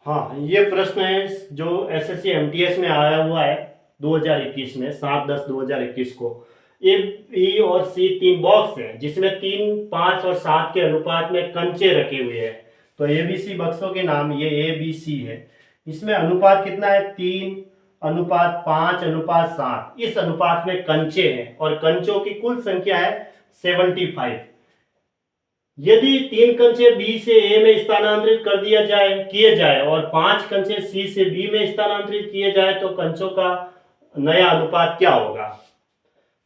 हाँ, ये प्रश्न है जो एसएससी एमटीएस में आया हुआ है 2021 में, 7/10/2021 को। ए, बी और सी तीन बॉक्स हैं जिसमें 3, 5 और 7 के अनुपात में कंचे रखे हुए हैं। तो एबीसी बक्सों के नाम ये ए बी सी है। इसमें अनुपात कितना है? 3:5:7। इस अनुपात में कंचे हैं और कंचों की कुल संख्या है 75। यदि 3 कंचे बी से ए में स्थानांतरित कर दिया जाए किए जाए और 5 कंचे सी से बी में स्थानांतरित किए जाए तो कंचों का नया अनुपात क्या होगा?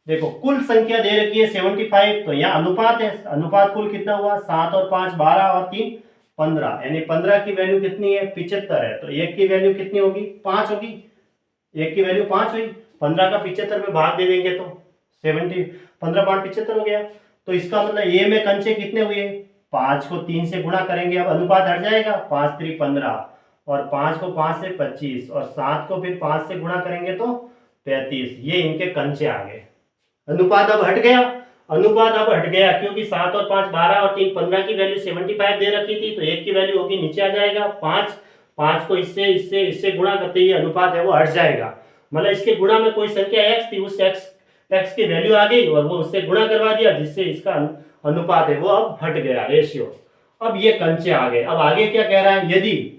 देखो, कुल संख्या दे रखी है 75, तो यहाँ अनुपात है। अनुपात कुल कितना हुआ? 7 और 5 12 और 3 15, यानी 15 की वैल्यू कितनी है? 75 है। तो एक की वैल्यू कितनी होगी? 5 होगी। एक की वैल्यू 5 हुई। 15 का 75 में भाग दे देंगे तो 70, 15/75 हो गया। तो इसका मतलब ए में कंचे कितने हुए? 5 को 3 से गुणा करेंगे, अब अनुपात हट जाएगा। 5×3 = 15 और 5 को 5 से 25 और 7 को फिर 5 से गुणा करेंगे तो 35। ये इनके कंचे आ गए। अनुपात अब हट गया। अनुपात अब हट गया क्योंकि 7 और 5 12 और 3 15 की वैल्यू 75 दे रखी थी, तो एक की वैल्यू होगी नीचे आ जाएगा 5। 5 को इससे इससे इससे गुणा करते ही अनुपात है वो हट जाएगा। मतलब इसके गुणा में कोई संख्या x थी, उस x की वैल्यू आ गई और वो उससे गुणा करवा दिया, जिससे इसका अनुपात है वो अब हट गया, रेशियो। अब ये कंचे आ गए। अब आगे क्या कह रहा है? यदि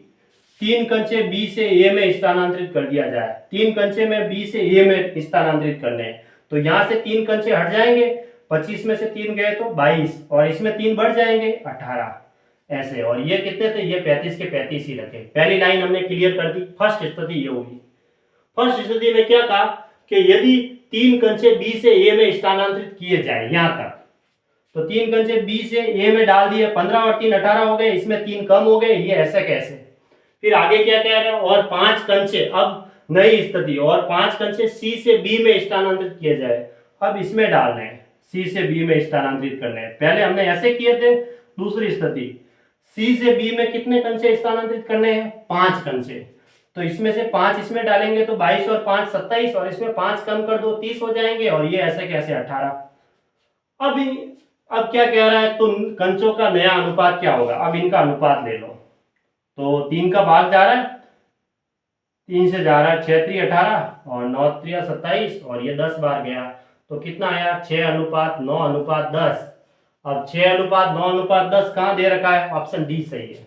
3 कंचे बी से ए में स्थानांतरित कर दिया जाए, 3 कंचे में बी से ए में स्थानांतरित करने हैं, तो यहां से 3 कंचे हट जाएंगे। 25 में से 3 गए तो 22 और इसमें 3 बढ़ जाएंगे 18, ऐसे। और ये कितने थे? ये 35 के 35 ही रखे। पहली लाइन हमने क्लियर कर दी। फर्स्ट स्थिति ये होगी। फर्स्ट स्थिति में क्या कहा कि यदि 3 कंचे बी से ए में स्थानांतरित किए जाए, यहां तक तो 3 कंचे बी से ए में डाल दिए, 15 और 3 18 हो गए, इसमें 3 कम हो गए, ये ऐसे कैसे? फिर आगे क्या कह रहे हैं? और 5 कंचे, अब नई स्थिति, और 5 कंचे सी से बी में स्थानांतरित किए जाए। अब इसमें डालने हैं, सी से बी में स्थानांतरित करने हैं। पहले हमने ऐसे किए थे। दूसरी स्थिति, सी से बी में कितने कंचे स्थानांतरित करने हैं? 5 कंचे। तो इसमें से 5 इसमें डालेंगे तो 22 और 5 27, और इसमें 5 कम कर दो 30 हो जाएंगे, और ये ऐसे कैसे 18। अब अब क्या कह रहा है? तो कंचों का नया अनुपात क्या होगा? अब इनका अनुपात ले लो। तो 3 का भाग जा रहा है, 3 से जा रहा है, 6×3 = 18 और 9×3 = 27, और ये 10 बार गया तो कितना आया? 6:9:10। अब 6:9:10 कहां दे रखा है? ऑप्शन डी सही है।